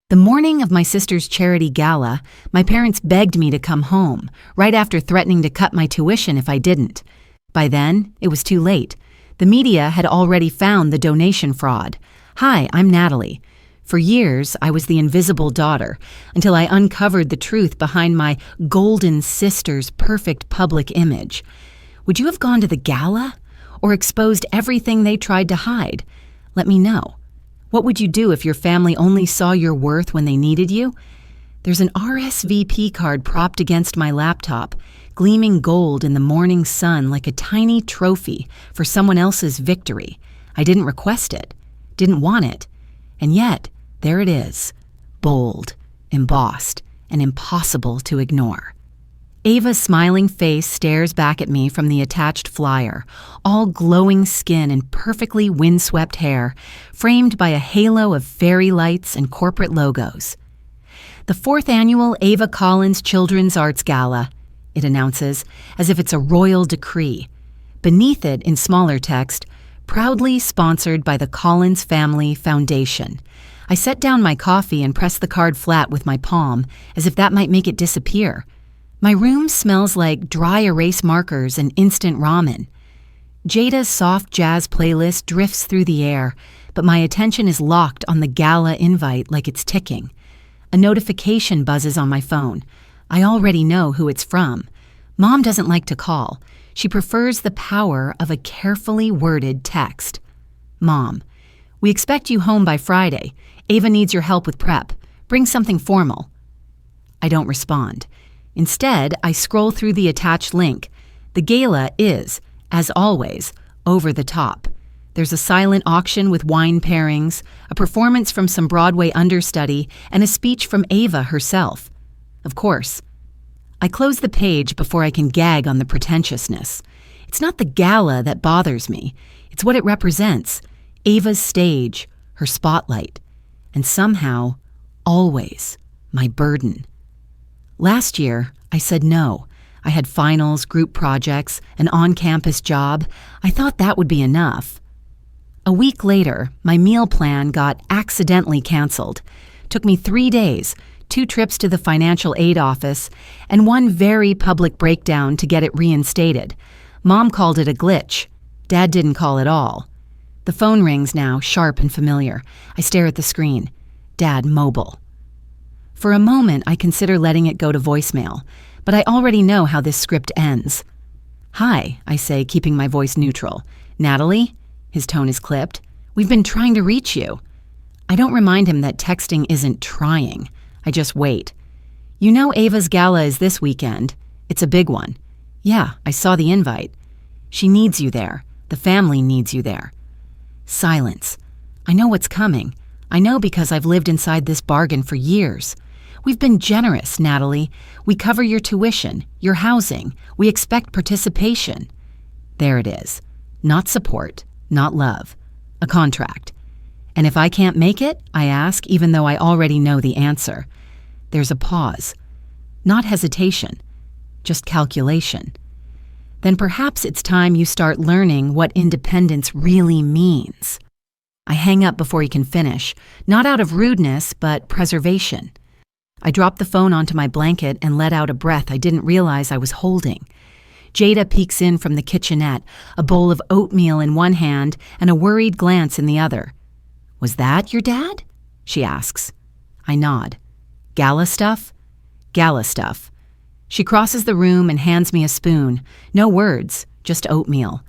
The morning of my sister's charity gala, my parents begged me to come home, right after threatening to cut my tuition if I didn't. By then, it was too late. The media had already found the donation fraud. Hi, I'm Natalie. For years, I was the invisible daughter, until I uncovered the truth behind my golden sister's perfect public image. Would you have gone to the gala? Or exposed everything they tried to hide? Let me know. What would you do if your family only saw your worth when they needed you? There's an RSVP card propped against my laptop, gleaming gold in the morning sun like a tiny trophy for someone else's victory. I didn't request it, didn't want it, and yet there it is, bold, embossed, and impossible to ignore. Ava's smiling face stares back at me from the attached flyer, all glowing skin and perfectly windswept hair, framed by a halo of fairy lights and corporate logos. The 4th annual Ava Collins Children's Arts Gala, it announces, as if it's a royal decree. Beneath it, in smaller text, proudly sponsored by the Collins Family Foundation. I set down my coffee and pressed the card flat with my palm, as if that might make it disappear. My room smells like dry erase markers and instant ramen. Jada's soft jazz playlist drifts through the air, but my attention is locked on the gala invite like it's ticking. A notification buzzes on my phone. I already know who it's from. Mom doesn't like to call. She prefers the power of a carefully worded text. Mom, we expect you home by Friday. Ava needs your help with prep. Bring something formal. I don't respond. Instead, I scroll through the attached link. The gala is, as always, over the top. There's a silent auction with wine pairings, a performance from some Broadway understudy, and a speech from Ava herself. Of course. I close the page before I can gag on the pretentiousness. It's not the gala that bothers me. It's what it represents. Ava's stage, her spotlight, and somehow, always, my burden. Last year, I said no. I had finals, group projects, an on-campus job. I thought that would be enough. A week later, my meal plan got accidentally canceled. Took me 3 days, 2 trips to the financial aid office, and one very public breakdown to get it reinstated. Mom called it a glitch. Dad didn't call at all. The phone rings now, sharp and familiar. I stare at the screen. Dad, mobile. For a moment, I consider letting it go to voicemail, but I already know how this script ends. Hi, I say, keeping my voice neutral. Natalie? His tone is clipped. We've been trying to reach you. I don't remind him that texting isn't trying. I just wait. You know Ava's gala is this weekend. It's a big one. Yeah, I saw the invite. She needs you there. The family needs you there. Silence. I know what's coming. I know because I've lived inside this bargain for years. We've been generous, Natalie. We cover your tuition, your housing. We expect participation. There it is. Not support, not love. A contract. And if I can't make it, I ask, even though I already know the answer. There's a pause. Not hesitation, just calculation. Then perhaps it's time you start learning what independence really means. I hang up before he can finish, not out of rudeness, but preservation. I drop the phone onto my blanket and let out a breath I didn't realize I was holding. Jada peeks in from the kitchenette, a bowl of oatmeal in one hand and a worried glance in the other. Was that your dad? She asks. I nod. Gala stuff? Gala stuff. She crosses the room and hands me a spoon. No words, just oatmeal.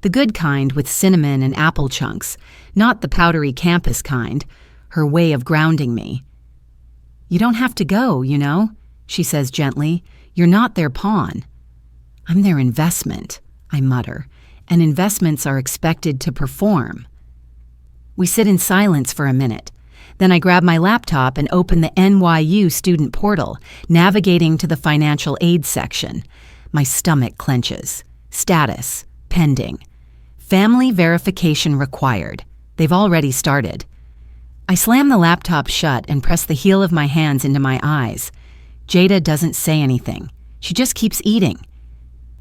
The good kind with cinnamon and apple chunks, not the powdery campus kind, her way of grounding me. You don't have to go, you know, she says gently. You're not their pawn. I'm their investment, I mutter, and investments are expected to perform. We sit in silence for a minute. Then I grab my laptop and open the NYU student portal, navigating to the financial aid section. My stomach clenches. Status, pending. Family verification required. They've already started. I slam the laptop shut and press the heel of my hands into my eyes. Jada doesn't say anything. She just keeps eating.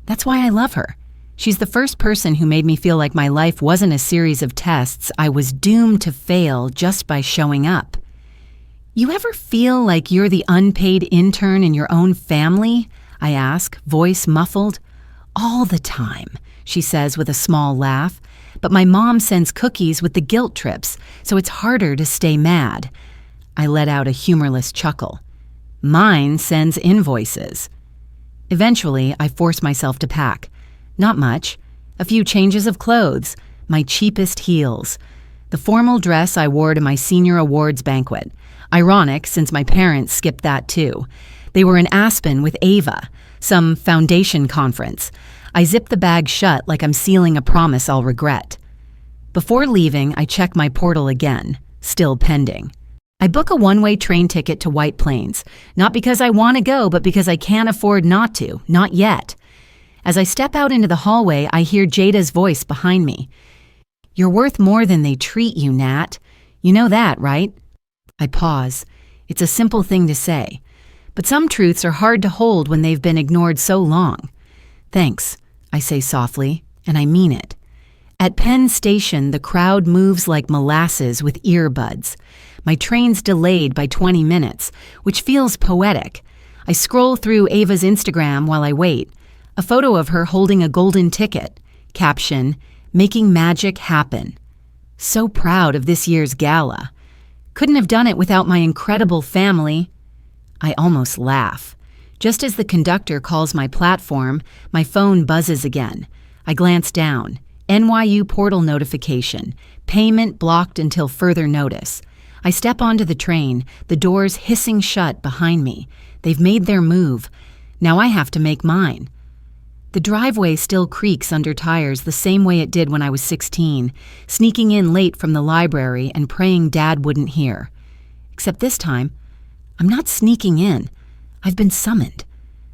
That's why I love her. She's the first person who made me feel like my life wasn't a series of tests I was doomed to fail just by showing up. You ever feel like you're the unpaid intern in your own family? I ask, voice muffled. All the time, she says with a small laugh. But my mom sends cookies with the guilt trips, so it's harder to stay mad. I let out a humorless chuckle. Mine sends invoices. Eventually, I force myself to pack. Not much. A few changes of clothes, my cheapest heels. The formal dress I wore to my senior awards banquet. Ironic, since my parents skipped that too. They were in Aspen with Ava, some foundation conference. I zip the bag shut like I'm sealing a promise I'll regret. Before leaving, I check my portal again, still pending. I book a one-way train ticket to White Plains, not because I want to go, but because I can't afford not to, not yet. As I step out into the hallway, I hear Jada's voice behind me. You're worth more than they treat you, Nat. You know that, right? I pause. It's a simple thing to say, but some truths are hard to hold when they've been ignored so long. Thanks, I say softly, and I mean it. At Penn Station, the crowd moves like molasses with earbuds. My train's delayed by 20 minutes, which feels poetic. I scroll through Ava's Instagram while I wait. A photo of her holding a golden ticket. Caption, "Making magic happen." So proud of this year's gala. Couldn't have done it without my incredible family. I almost laugh. Just as the conductor calls my platform, my phone buzzes again. I glance down. NYU portal notification. Payment blocked until further notice. I step onto the train, the doors hissing shut behind me. They've made their move. Now I have to make mine. The driveway still creaks under tires the same way it did when I was 16, sneaking in late from the library and praying Dad wouldn't hear. Except this time, I'm not sneaking in. I've been summoned.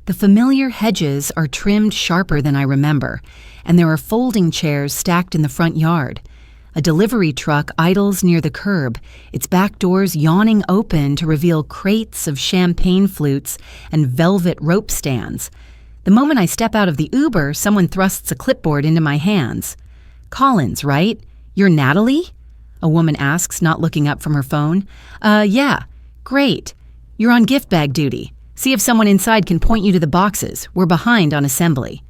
The familiar hedges are trimmed sharper than I remember, and there are folding chairs stacked in the front yard. A delivery truck idles near the curb, its back doors yawning open to reveal crates of champagne flutes and velvet rope stands. The moment I step out of the Uber, someone thrusts a clipboard into my hands. "Collins, right? You're Natalie?" A woman asks, not looking up from her phone. Yeah. Great. You're on gift bag duty. See if someone inside can point you to the boxes. We're behind on assembly."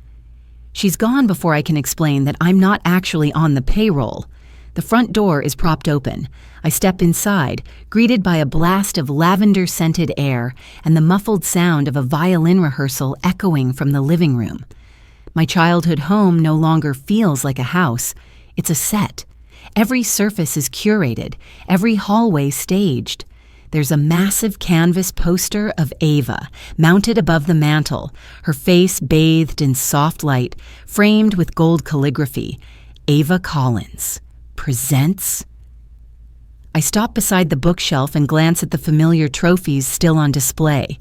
She's gone before I can explain that I'm not actually on the payroll. The front door is propped open. I step inside, greeted by a blast of lavender-scented air and the muffled sound of a violin rehearsal echoing from the living room. My childhood home no longer feels like a house. It's a set. Every surface is curated, every hallway staged. There's a massive canvas poster of Ava, mounted above the mantel, her face bathed in soft light, framed with gold calligraphy. Ava Collins presents. I stop beside the bookshelf and glance at the familiar trophies still on display.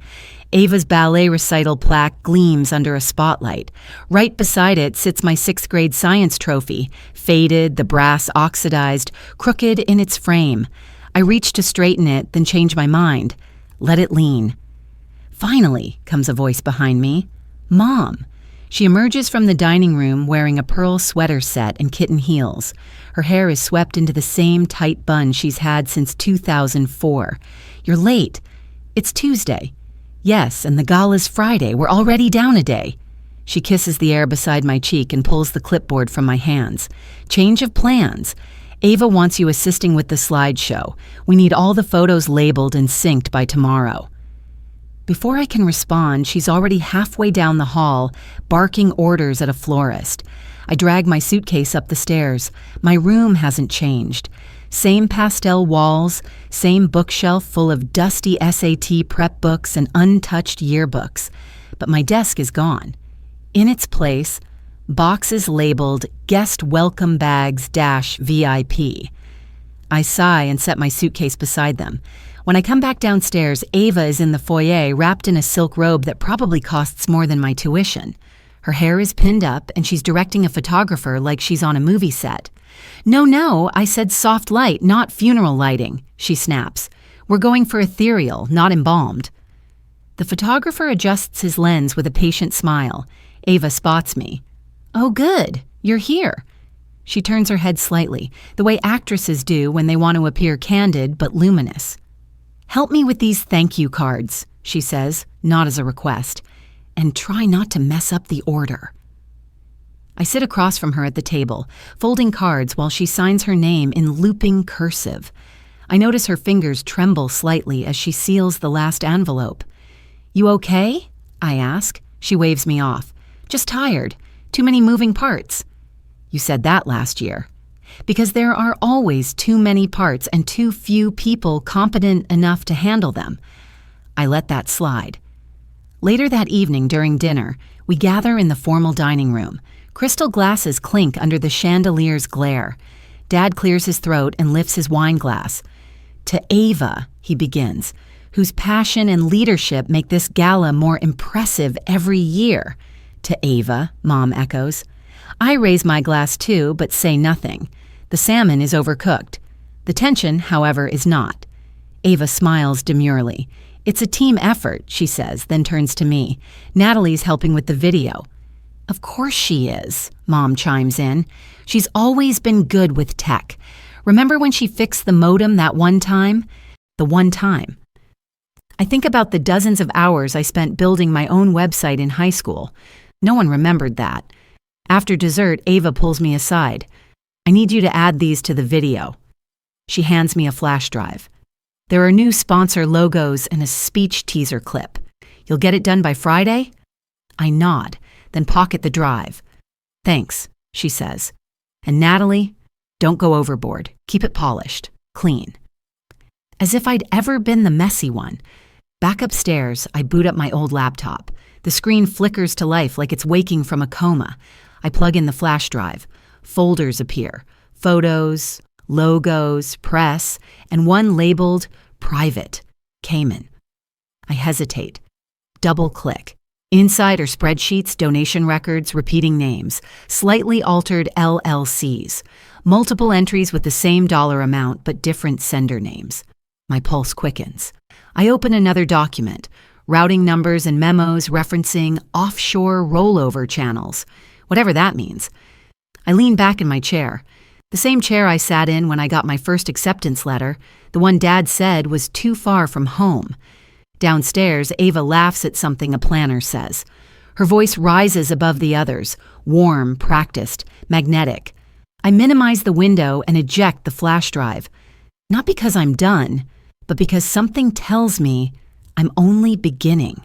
Ava's ballet recital plaque gleams under a spotlight. Right beside it sits my 6th grade science trophy, faded, the brass oxidized, crooked in its frame. I reach to straighten it, then change my mind. Let it lean. "Finally," comes a voice behind me. "Mom." She emerges from the dining room wearing a pearl sweater set and kitten heels. Her hair is swept into the same tight bun she's had since 2004. "You're late." "It's Tuesday." "Yes, and the gala's Friday. We're already down a day." She kisses the air beside my cheek and pulls the clipboard from my hands. "Change of plans. Ava wants you assisting with the slideshow. We need all the photos labeled and synced by tomorrow." Before I can respond, she's already halfway down the hall, barking orders at a florist. I drag my suitcase up the stairs. My room hasn't changed. Same pastel walls, same bookshelf full of dusty SAT prep books and untouched yearbooks. But my desk is gone. In its place, boxes labeled Guest Welcome Bags -VIP. I sigh and set my suitcase beside them. When I come back downstairs, Ava is in the foyer wrapped in a silk robe that probably costs more than my tuition. Her hair is pinned up and she's directing a photographer like she's on a movie set. No, I said soft light, not funeral lighting," she snaps. "We're going for ethereal, not embalmed." The photographer adjusts his lens with a patient smile. Ava spots me. "Oh, good. You're here." She turns her head slightly, the way actresses do when they want to appear candid but luminous. "Help me with these thank you cards," she says, not as a request, "and try not to mess up the order." I sit across from her at the table, folding cards while she signs her name in looping cursive. I notice her fingers tremble slightly as she seals the last envelope. "You okay?" I ask. She waves me off. "Just tired. Too many moving parts." "You said that last year." "Because there are always too many parts and too few people competent enough to handle them." I let that slide. Later that evening during dinner, we gather in the formal dining room. Crystal glasses clink under the chandelier's glare. Dad clears his throat and lifts his wine glass. "To Ava," he begins, "whose passion and leadership make this gala more impressive every year." "To Ava," Mom echoes. I raise my glass too, but say nothing. The salmon is overcooked. The tension, however, is not. Ava smiles demurely. "It's a team effort," she says, then turns to me. "Natalie's helping with the video." "Of course she is," Mom chimes in. "She's always been good with tech. Remember when she fixed the modem that one time?" The one time. I think about the dozens of hours I spent building my own website in high school. No one remembered that. After dessert, Ava pulls me aside. "I need you to add these to the video." She hands me a flash drive. "There are new sponsor logos and a speech teaser clip. You'll get it done by Friday?" I nod, then pocket the drive. "Thanks," she says. "And Natalie, don't go overboard. Keep it polished, clean." As if I'd ever been the messy one. Back upstairs, I boot up my old laptop. The screen flickers to life like it's waking from a coma. I plug in the flash drive. Folders appear. Photos, logos, press, and one labeled Private, Cayman. I hesitate. Double-click. Inside are spreadsheets, donation records, repeating names, slightly altered LLCs, multiple entries with the same dollar amount but different sender names. My pulse quickens. I open another document, routing numbers and memos referencing offshore rollover channels, whatever that means. I lean back in my chair, the same chair I sat in when I got my first acceptance letter, the one Dad said was too far from home. Downstairs, Ava laughs at something a planner says. Her voice rises above the others, warm, practiced, magnetic. I minimize the window and eject the flash drive. Not because I'm done, but because something tells me I'm only beginning.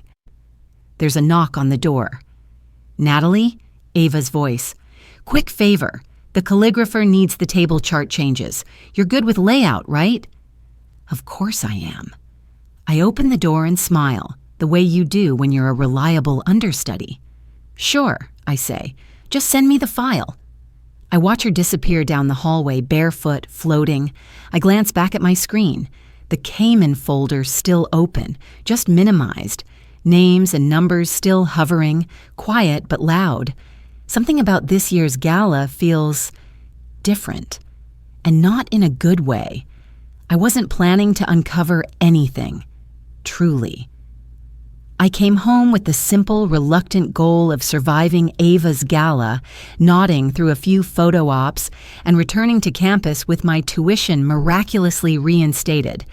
There's a knock on the door. "Natalie?" Ava's voice. "Quick favor. The calligrapher needs the table chart changes. You're good with layout, right?" Of course I am. I open the door and smile, the way you do when you're a reliable understudy. "Sure," I say. "Just send me the file." I watch her disappear down the hallway, barefoot, floating. I glance back at my screen. The Cayman folder still open, just minimized. Names and numbers still hovering, quiet but loud. Something about this year's gala feels different, and not in a good way. I wasn't planning to uncover anything, truly. I came home with the simple, reluctant goal of surviving Ava's gala, nodding through a few photo ops, and returning to campus with my tuition miraculously reinstated.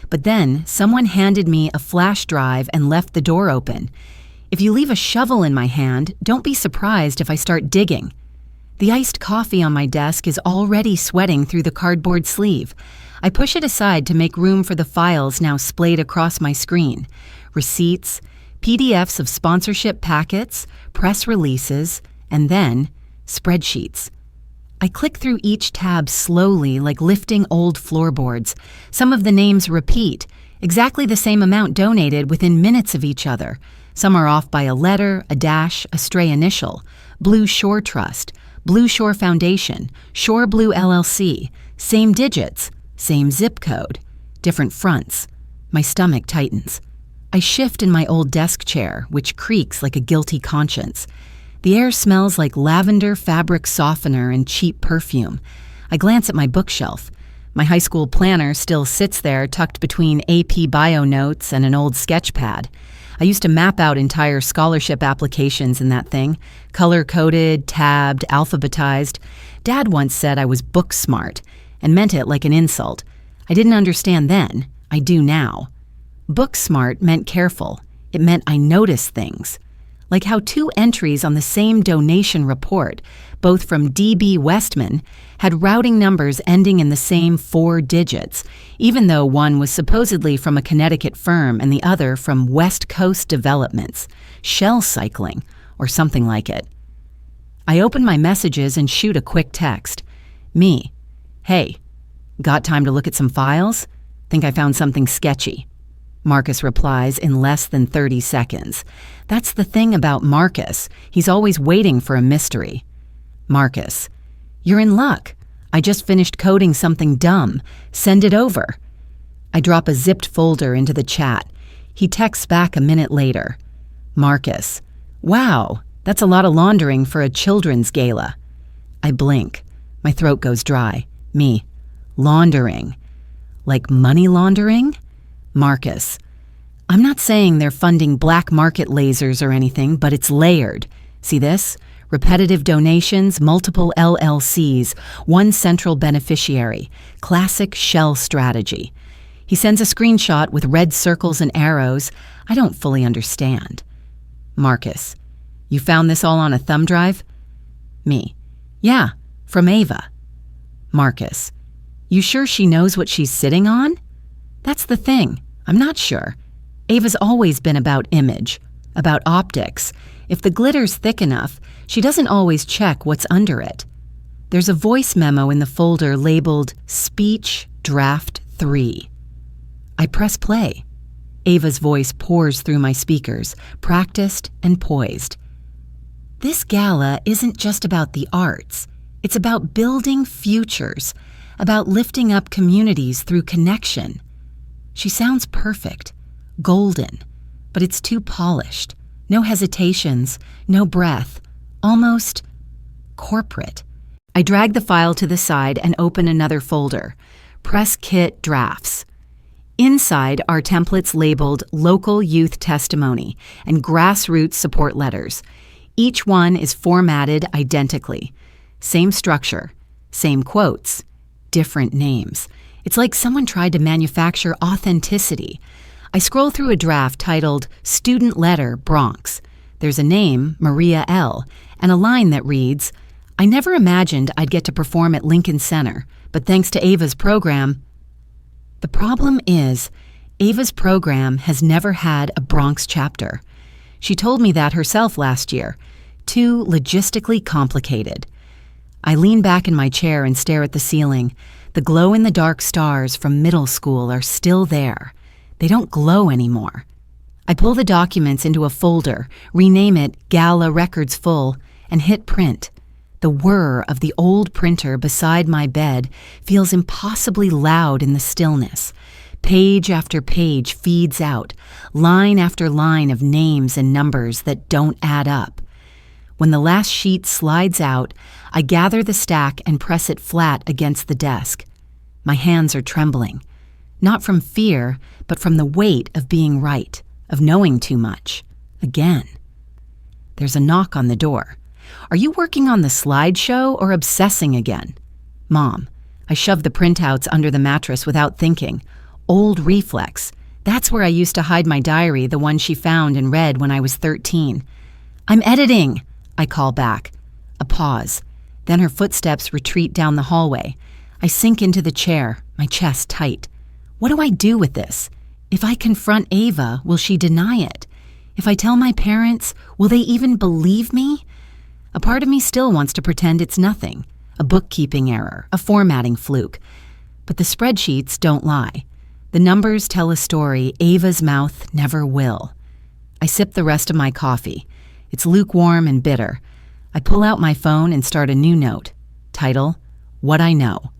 But then someone handed me a flash drive and left the door open. If you leave a shovel in my hand, don't be surprised if I start digging. The iced coffee on my desk is already sweating through the cardboard sleeve. I push it aside to make room for the files now splayed across my screen. Receipts, PDFs of sponsorship packets, press releases, and then spreadsheets. I click through each tab slowly like lifting old floorboards. Some of the names repeat, exactly the same amount donated within minutes of each other. Some are off by a letter, a dash, a stray initial. Blue Shore Trust, Blue Shore Foundation, Shore Blue LLC. Same digits, same zip code, different fronts. My stomach tightens. I shift in my old desk chair, which creaks like a guilty conscience. The air smells like lavender fabric softener and cheap perfume. I glance at my bookshelf. My high school planner still sits there tucked between AP bio notes and an old sketch pad. I used to map out entire scholarship applications in that thing, color-coded, tabbed, alphabetized. Dad once said I was book smart, and meant it like an insult. I didn't understand then. I do now. Book smart meant careful. It meant I noticed things. Like how 2 entries on the same donation report, both from D.B. Westman, had routing numbers ending in the same 4 digits, even though one was supposedly from a Connecticut firm and the other from West Coast Developments, Shell Cycling, or something like it. I open my messages and shoot a quick text. Me. Hey, got time to look at some files? Think I found something sketchy. Marcus replies in less than 30 seconds. That's the thing about Marcus. He's always waiting for a mystery. Marcus. You're in luck. I just finished coding something dumb. Send it over. I drop a zipped folder into the chat. He texts back a minute later. Marcus. Wow, that's a lot of laundering for a children's gala. I blink. My throat goes dry. Me. Laundering. Like money laundering? Marcus. I'm not saying they're funding black market lasers or anything, but it's layered. See this? Repetitive donations, multiple LLCs, one central beneficiary. Classic Shell strategy. He sends a screenshot with red circles and arrows. I don't fully understand. Marcus. You found this all on a thumb drive? Me. Yeah, from Ava. Marcus. You sure she knows what she's sitting on? That's the thing. I'm not sure. Ava's always been about image, about optics. If the glitter's thick enough, she doesn't always check what's under it. There's a voice memo in the folder labeled Speech Draft 3. I press play. Ava's voice pours through my speakers, practiced and poised. This gala isn't just about the arts. It's about building futures, about lifting up communities through connection. She sounds perfect, golden, but it's too polished. No hesitations, no breath, almost corporate. I drag the file to the side and open another folder. Press Kit Drafts. Inside are templates labeled Local Youth Testimony and Grassroots Support Letters. Each one is formatted identically. Same structure, same quotes, different names. It's like someone tried to manufacture authenticity. I scroll through a draft titled Student Letter, Bronx. There's a name, Maria L., and a line that reads, I never imagined I'd get to perform at Lincoln Center, but thanks to Ava's program. The problem is, Ava's program has never had a Bronx chapter. She told me that herself last year. Too logistically complicated. I lean back in my chair and stare at the ceiling. The glow-in-the-dark stars from middle school are still there. They don't glow anymore. I pull the documents into a folder, rename it Gala Records Full, and hit print. The whir of the old printer beside my bed feels impossibly loud in the stillness. Page after page feeds out, line after line of names and numbers that don't add up. When the last sheet slides out, I gather the stack and press it flat against the desk. My hands are trembling, not from fear, but from the weight of being right, of knowing too much. Again. There's a knock on the door. Are you working on the slideshow or obsessing again? Mom. I shove the printouts under the mattress without thinking. Old reflex. That's where I used to hide my diary, the one she found and read when I was 13. I'm editing, I call back. A pause. Then her footsteps retreat down the hallway. I sink into the chair, my chest tight. What do I do with this? If I confront Ava, will she deny it? If I tell my parents, will they even believe me? A part of me still wants to pretend it's nothing, a bookkeeping error, a formatting fluke. But the spreadsheets don't lie. The numbers tell a story Ava's mouth never will. I sip the rest of my coffee. It's lukewarm and bitter. I pull out my phone and start a new note. Title, What I Know.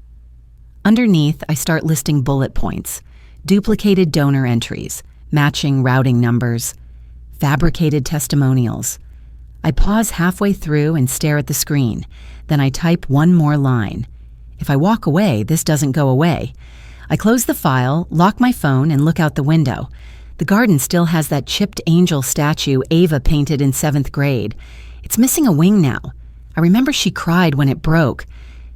Underneath, I start listing bullet points. Duplicated donor entries, matching routing numbers, fabricated testimonials. I pause halfway through and stare at the screen. Then I type one more line. If I walk away, this doesn't go away. I close the file, lock my phone, and look out the window. The garden still has that chipped angel statue Ava painted in 7th grade. It's missing a wing now. I remember she cried when it broke.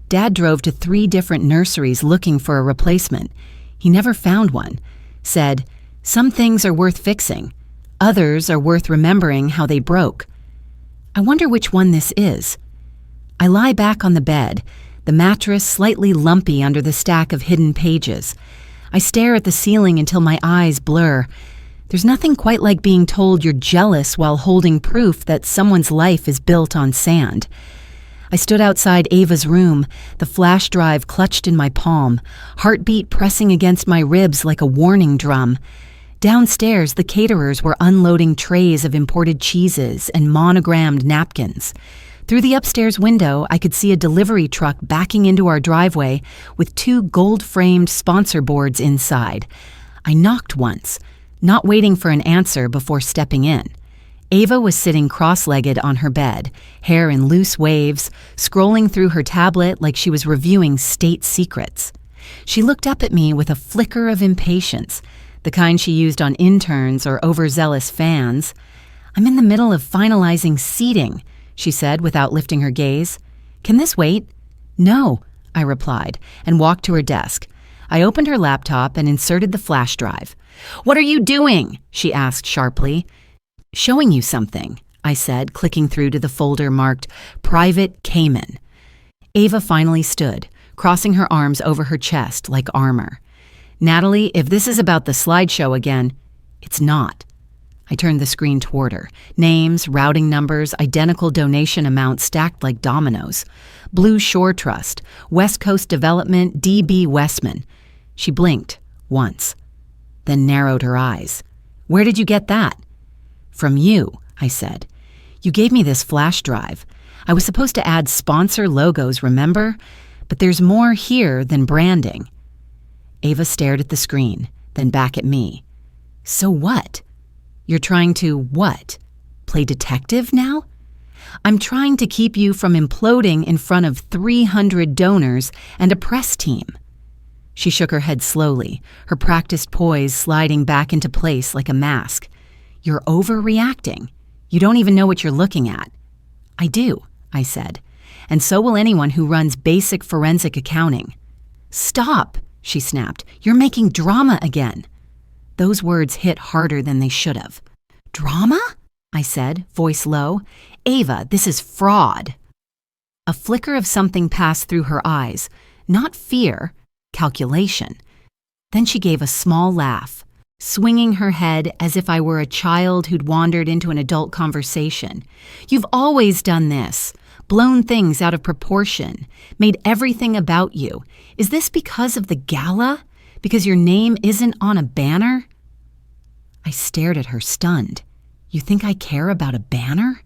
Dad drove to 3 different nurseries looking for a replacement. He never found one. Said, Some things are worth fixing. Others are worth remembering how they broke. I wonder which one this is. I lie back on the bed, the mattress slightly lumpy under the stack of hidden pages. I stare at the ceiling until my eyes blur. There's nothing quite like being told you're jealous while holding proof that someone's life is built on sand. I stood outside Ava's room, the flash drive clutched in my palm, heartbeat pressing against my ribs like a warning drum. Downstairs, the caterers were unloading trays of imported cheeses and monogrammed napkins. Through the upstairs window, I could see a delivery truck backing into our driveway with 2 gold-framed sponsor boards inside. I knocked once, not waiting for an answer before stepping in. Ava was sitting cross-legged on her bed, hair in loose waves, scrolling through her tablet like she was reviewing state secrets. She looked up at me with a flicker of impatience, the kind she used on interns or overzealous fans. "I'm in the middle of finalizing seating," she said without lifting her gaze. "Can this wait?" "No," I replied, and walked to her desk. I opened her laptop and inserted the flash drive. "What are you doing?" she asked sharply. "Showing you something," I said, clicking through to the folder marked Private Cayman. Ava finally stood, crossing her arms over her chest like armor. "Natalie, if this is about the slideshow again, it's not." I turned the screen toward her. Names, routing numbers, identical donation amounts stacked like dominoes. Blue Shore Trust, West Coast Development, D.B. Westman. She blinked once, then narrowed her eyes. "Where did you get that?" "From you," I said. "You gave me this flash drive. I was supposed to add sponsor logos, remember? But there's more here than branding." Ava stared at the screen, then back at me. "So what? You're trying to what? Play detective now?" "I'm trying to keep you from imploding in front of 300 donors and a press team." She shook her head slowly, her practiced poise sliding back into place like a mask. "You're overreacting. You don't even know what you're looking at." "I do," I said, "and so will anyone who runs basic forensic accounting." "Stop," she snapped. "You're making drama again." Those words hit harder than they should have. "Drama?" I said, voice low. "Ava, this is fraud." A flicker of something passed through her eyes, not fear, calculation. Then she gave a small laugh, swinging her head as if I were a child who'd wandered into an adult conversation. "You've always done this, blown things out of proportion, made everything about you. Is this because of the gala? Because your name isn't on a banner?" I stared at her, stunned. "You think I care about a banner?"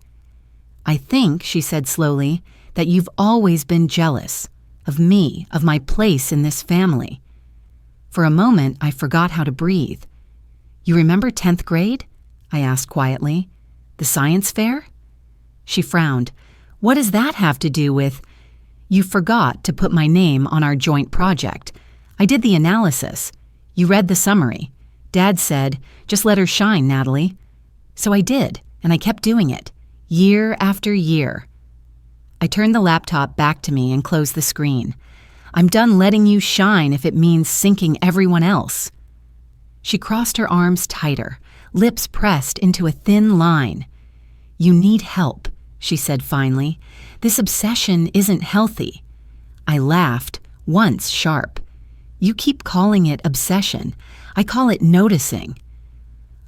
"I think," she said slowly, "that you've always been jealous of me, of my place in this family." For a moment, I forgot how to breathe. "You remember 10th grade?" I asked quietly. "The science fair?" She frowned. "What does that have to do with—" "You forgot to put my name on our joint project. I did the analysis. You read the summary. Dad said, 'Just let her shine, Natalie.' So I did, and I kept doing it, year after year." I turned the laptop back to me and closed the screen. "I'm done letting you shine if it means sinking everyone else." She crossed her arms tighter, lips pressed into a thin line. "You need help," she said finally. "This obsession isn't healthy." I laughed, once sharp. "You keep calling it obsession. I call it noticing."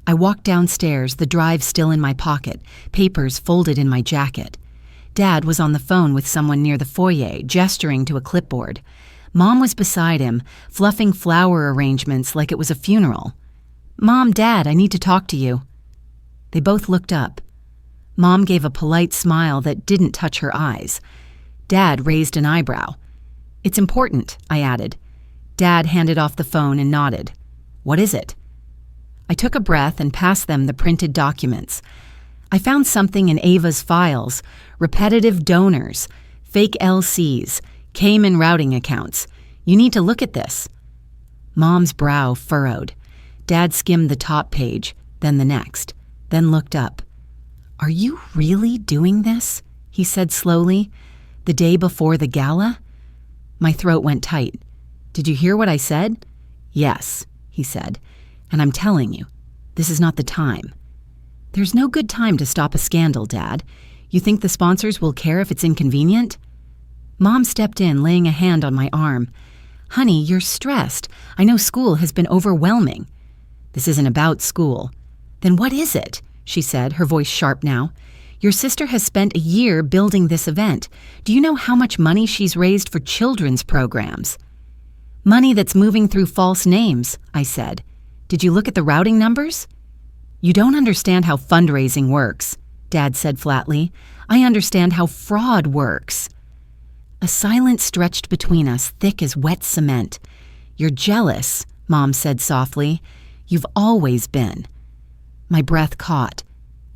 I walked downstairs, the drive still in my pocket, papers folded in my jacket. Dad was on the phone with someone near the foyer, gesturing to a clipboard. Mom was beside him, fluffing flower arrangements like it was a funeral. "Mom, Dad, I need to talk to you." They both looked up. Mom gave a polite smile that didn't touch her eyes. Dad raised an eyebrow. "It's important," I added. Dad handed off the phone and nodded. "What is it?" I took a breath and passed them the printed documents. I found something in Ava's files: repetitive donors, fake LCs, Cayman routing accounts. "You need to look at this." Mom's brow furrowed. Dad skimmed the top page, then the next, then looked up. "Are you really doing this?" he said slowly. "The day before the gala?" My throat went tight. "Did you hear what I said?" "Yes," he said. And I'm telling you, this is not the time. There's no good time to stop a scandal, Dad. You think the sponsors will care if it's inconvenient? Mom stepped in, laying a hand on my arm. Honey, you're stressed. I know school has been overwhelming. This isn't about school. Then what is it? She said, her voice sharp now. Your sister has spent a year building this event. Do you know how much money she's raised for children's programs? Money that's moving through false names, I said. Did you look at the routing numbers? You don't understand how fundraising works, Dad said flatly. I understand how fraud works. A silence stretched between us, thick as wet cement. You're jealous, Mom said softly. You've always been. My breath caught.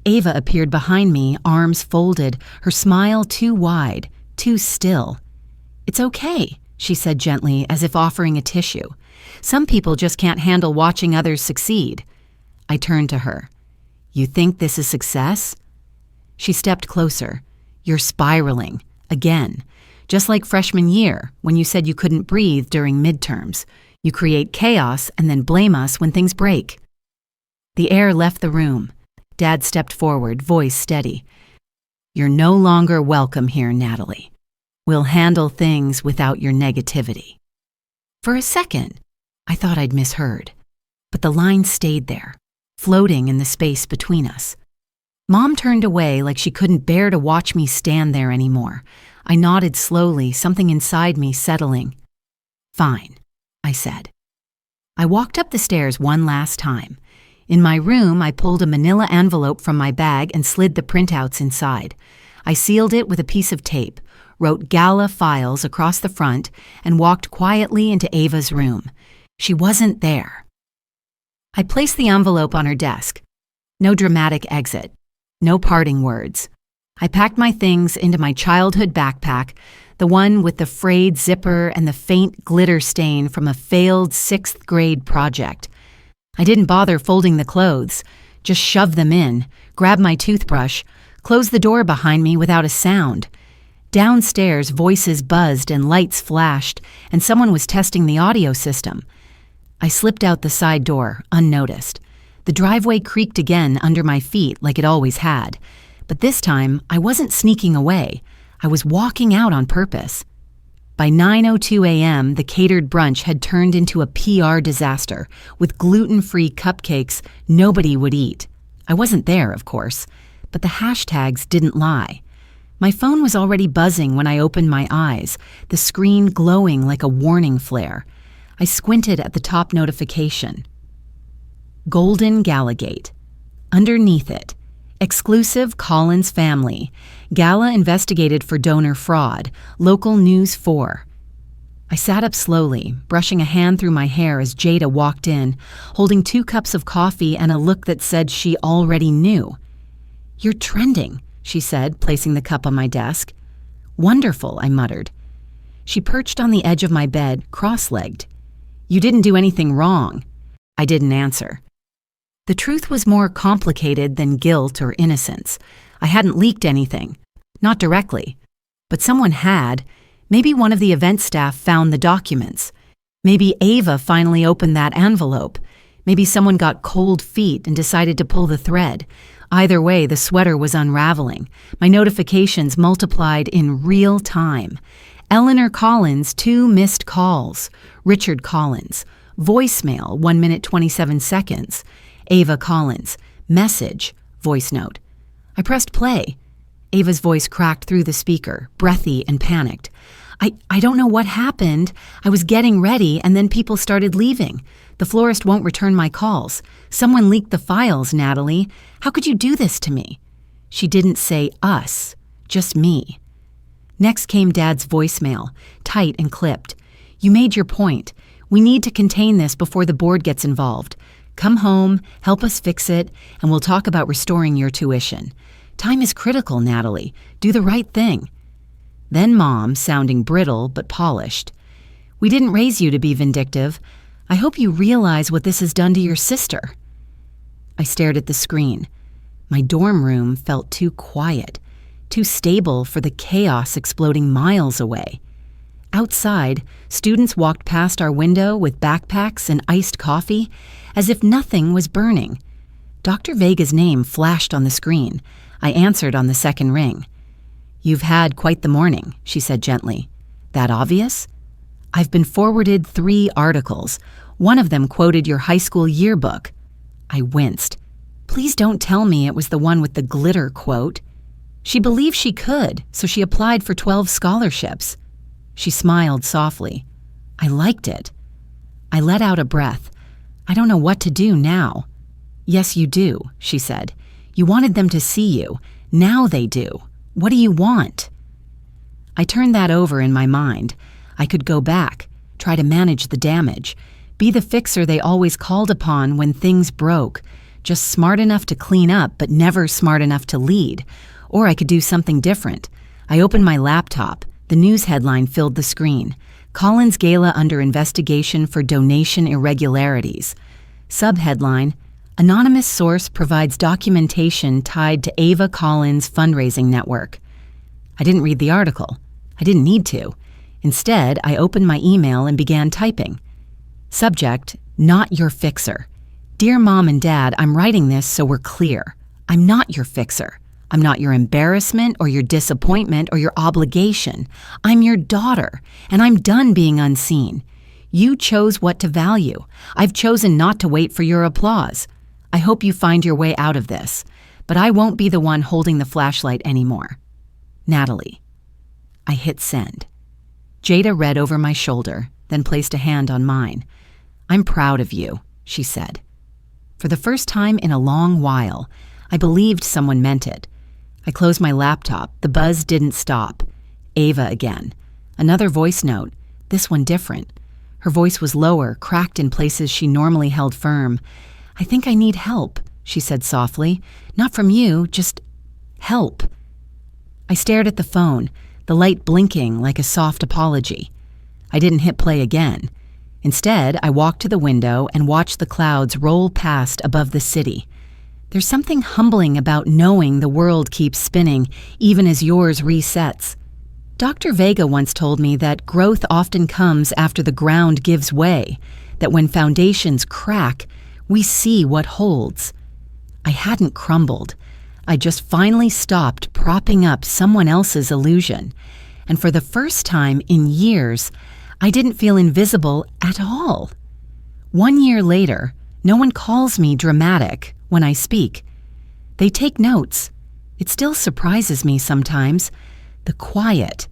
Ava appeared behind me, arms folded, her smile too wide, too still. It's okay, she said gently, as if offering a tissue. Some people just can't handle watching others succeed. I turned to her. You think this is success? She stepped closer. You're spiraling. Again. Just like freshman year, when you said you couldn't breathe during midterms. You create chaos and then blame us when things break. The air left the room. Dad stepped forward, voice steady. You're no longer welcome here, Natalie. We'll handle things without your negativity. For a second, I thought I'd misheard, but the line stayed there, floating in the space between us. Mom turned away like she couldn't bear to watch me stand there anymore. I nodded slowly, something inside me settling. Fine, I said. I walked up the stairs one last time. In my room, I pulled a manila envelope from my bag and slid the printouts inside. I sealed it with a piece of tape, wrote Gala files across the front, and walked quietly into Ava's room. She wasn't there. I placed the envelope on her desk. No dramatic exit. No parting words. I packed my things into my childhood backpack, the one with the frayed zipper and the faint glitter stain from a failed 6th grade project. I didn't bother folding the clothes, just shoved them in, grabbed my toothbrush, closed the door behind me without a sound. Downstairs, voices buzzed and lights flashed, and someone was testing the audio system. I slipped out the side door, unnoticed. The driveway creaked again under my feet like it always had. But this time, I wasn't sneaking away. I was walking out on purpose. By 9:02 a.m., the catered brunch had turned into a PR disaster, with gluten-free cupcakes nobody would eat. I wasn't there, of course, but the hashtags didn't lie. My phone was already buzzing when I opened my eyes, the screen glowing like a warning flare. I squinted at the top notification. Golden Galagate. Underneath it, exclusive Collins family. Gala investigated for donor fraud. Local News 4. I sat up slowly, brushing a hand through my hair as Jada walked in, holding 2 cups of coffee and a look that said she already knew. You're trending, she said, placing the cup on my desk. Wonderful, I muttered. She perched on the edge of my bed, cross-legged. You didn't do anything wrong. I didn't answer. The truth was more complicated than guilt or innocence. I hadn't leaked anything. Not directly. But someone had. Maybe one of the event staff found the documents. Maybe Ava finally opened that envelope. Maybe someone got cold feet and decided to pull the thread. Either way, the sweater was unraveling. My notifications multiplied in real time. Eleanor Collins, 2 missed calls. Richard Collins. Voicemail, 1 minute 27 seconds. Ava Collins. Message. Voice note. I pressed play. Ava's voice cracked through the speaker, breathy and panicked. I don't know what happened. I was getting ready and then people started leaving. The florist won't return my calls. Someone leaked the files, Natalie. How could you do this to me? She didn't say us, just me. Next came Dad's voicemail, tight and clipped. You made your point. We need to contain this before the board gets involved. Come home, help us fix it, and we'll talk about restoring your tuition. Time is critical, Natalie. Do the right thing. Then Mom, sounding brittle but polished. We didn't raise you to be vindictive. I hope you realize what this has done to your sister. I stared at the screen. My dorm room felt too quiet, too stable for the chaos exploding miles away. Outside, students walked past our window with backpacks and iced coffee, as if nothing was burning. Dr. Vega's name flashed on the screen. I answered on the second ring. "You've had quite the morning," she said gently. "That obvious?" "I've been forwarded 3 articles. One of them quoted your high school yearbook." I winced. "Please don't tell me it was the one with the glitter quote." "She believed she could, so she applied for 12 scholarships." She smiled softly. "I liked it." I let out a breath. "I don't know what to do now." "Yes, you do," she said. "You wanted them to see you. Now they do. What do you want?" I turned that over in my mind. I could go back, try to manage the damage, be the fixer they always called upon when things broke, just smart enough to clean up but never smart enough to lead. Or I could do something different. I opened my laptop. The news headline filled the screen. Collins Gala under investigation for donation irregularities. Subheadline, anonymous source provides documentation tied to Ava Collins' fundraising network. I didn't read the article. I didn't need to. Instead, I opened my email and began typing. Subject, not your fixer. Dear Mom and Dad, I'm writing this so we're clear. I'm not your fixer. I'm not your embarrassment or your disappointment or your obligation. I'm your daughter, and I'm done being unseen. You chose what to value. I've chosen not to wait for your applause. I hope you find your way out of this, but I won't be the one holding the flashlight anymore. Natalie. I hit send. Jada read over my shoulder, then placed a hand on mine. I'm proud of you, she said. For the first time in a long while, I believed someone meant it. I closed my laptop. The buzz didn't stop. Ava again. Another voice note, this one different. Her voice was lower, cracked in places she normally held firm. I think I need help, she said softly. Not from you, just help. I stared at the phone, the light blinking like a soft apology. I didn't hit play again. Instead, I walked to the window and watched the clouds roll past above the city. There's something humbling about knowing the world keeps spinning, even as yours resets. Dr. Vega once told me that growth often comes after the ground gives way, that when foundations crack, we see what holds. I hadn't crumbled. I just finally stopped propping up someone else's illusion. And for the first time in years, I didn't feel invisible at all. 1 year later, no one calls me dramatic when I speak. They take notes. It still surprises me sometimes. The quiet.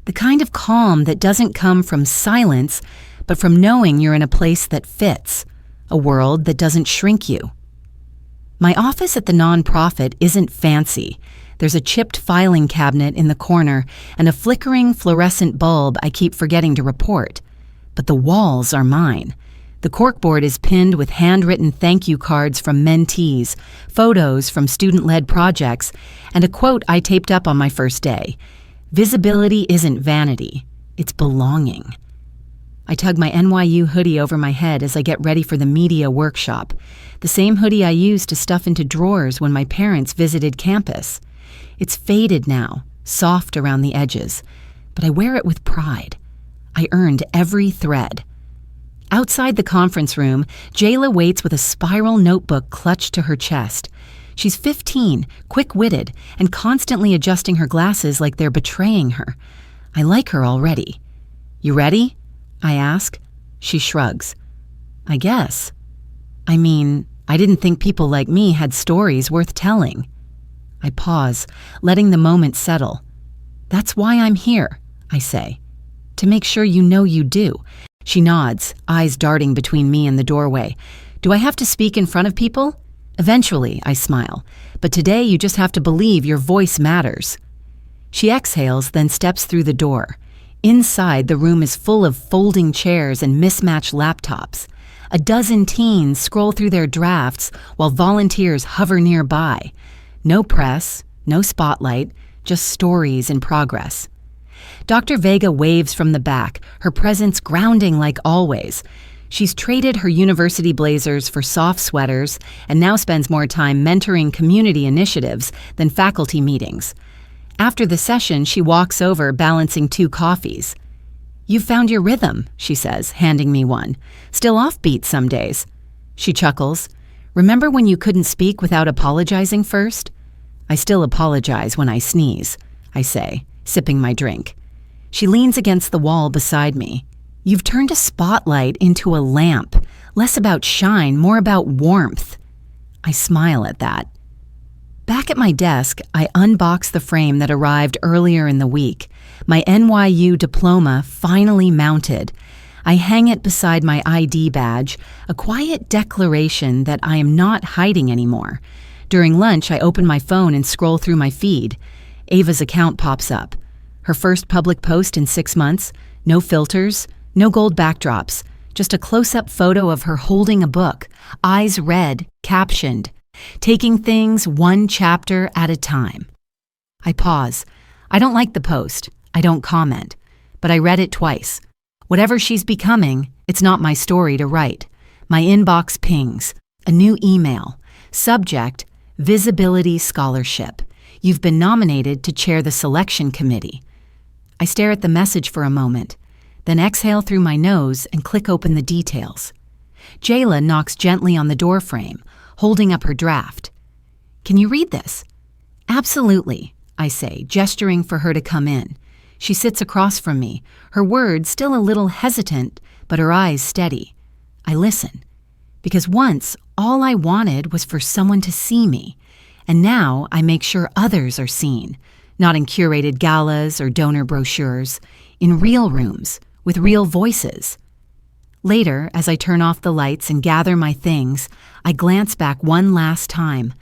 The kind of calm that doesn't come from silence, but from knowing you're in a place that fits, a world that doesn't shrink you. My office at the nonprofit isn't fancy. There's a chipped filing cabinet in the corner and a flickering fluorescent bulb I keep forgetting to report. But the walls are mine. The corkboard is pinned with handwritten thank you cards from mentees, photos from student-led projects, and a quote I taped up on my first day. Visibility isn't vanity, it's belonging. I tug my NYU hoodie over my head as I get ready for the media workshop, the same hoodie I used to stuff into drawers when my parents visited campus. It's faded now, soft around the edges, but I wear it with pride. I earned every thread. Outside the conference room, Jayla waits with a spiral notebook clutched to her chest. She's 15, quick-witted, and constantly adjusting her glasses like they're betraying her. I like her already. You ready? I ask. She shrugs. I guess. I mean, I didn't think people like me had stories worth telling. I pause, letting the moment settle. That's why I'm here, I say. To make sure you know you do. She nods, eyes darting between me and the doorway. Do I have to speak in front of people? Eventually, I smile. But today you just have to believe your voice matters. She exhales, then steps through the door. Inside, the room is full of folding chairs and mismatched laptops. A dozen teens scroll through their drafts while volunteers hover nearby. No press, no spotlight, just stories in progress. Dr. Vega waves from the back, her presence grounding like always. She's traded her university blazers for soft sweaters and now spends more time mentoring community initiatives than faculty meetings. After the session, she walks over balancing 2 coffees. "You've found your rhythm," she says, handing me one. "Still offbeat some days." She chuckles. "Remember when you couldn't speak without apologizing first?" "I still apologize when I sneeze," I say, sipping my drink. She leans against the wall beside me. "You've turned a spotlight into a lamp. Less about shine, more about warmth." I smile at that. Back at my desk, I unbox the frame that arrived earlier in the week. My NYU diploma finally mounted. I hang it beside my ID badge, a quiet declaration that I am not hiding anymore. During lunch, I open my phone and scroll through my feed. Ava's account pops up. Her first public post in 6 months, no filters, no gold backdrops, just a close-up photo of her holding a book, eyes red, captioned, "Taking things one chapter at a time." I pause. I don't like the post. I don't comment. But I read it twice. Whatever she's becoming, it's not my story to write. My inbox pings. A new email. Subject, Visibility Scholarship. You've been nominated to chair the selection committee. I stare at the message for a moment, then exhale through my nose and click open the details. Jayla knocks gently on the doorframe, holding up her draft. "Can you read this?" "Absolutely," I say, gesturing for her to come in. She sits across from me, her words still a little hesitant, but her eyes steady. I listen, because once all I wanted was for someone to see me, and now I make sure others are seen, not in curated galas or donor brochures, in real rooms, with real voices. Later, as I turn off the lights and gather my things, I glance back one last time.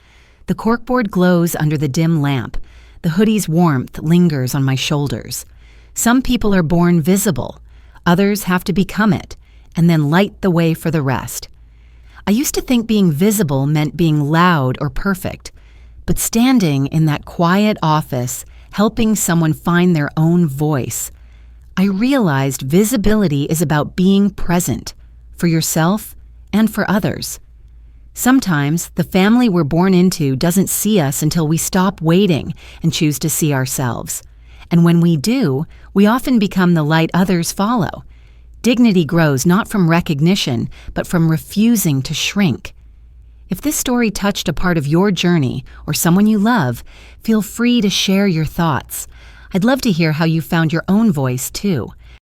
The corkboard glows under the dim lamp. The hoodie's warmth lingers on my shoulders. Some people are born visible. Others have to become it, and then light the way for the rest. I used to think being visible meant being loud or perfect, but standing in that quiet office, helping someone find their own voice, I realized visibility is about being present, for yourself and for others. Sometimes the family we're born into doesn't see us until we stop waiting and choose to see ourselves. And when we do, we often become the light others follow. Dignity grows not from recognition, but from refusing to shrink. If this story touched a part of your journey or someone you love, feel free to share your thoughts. I'd love to hear how you found your own voice, too.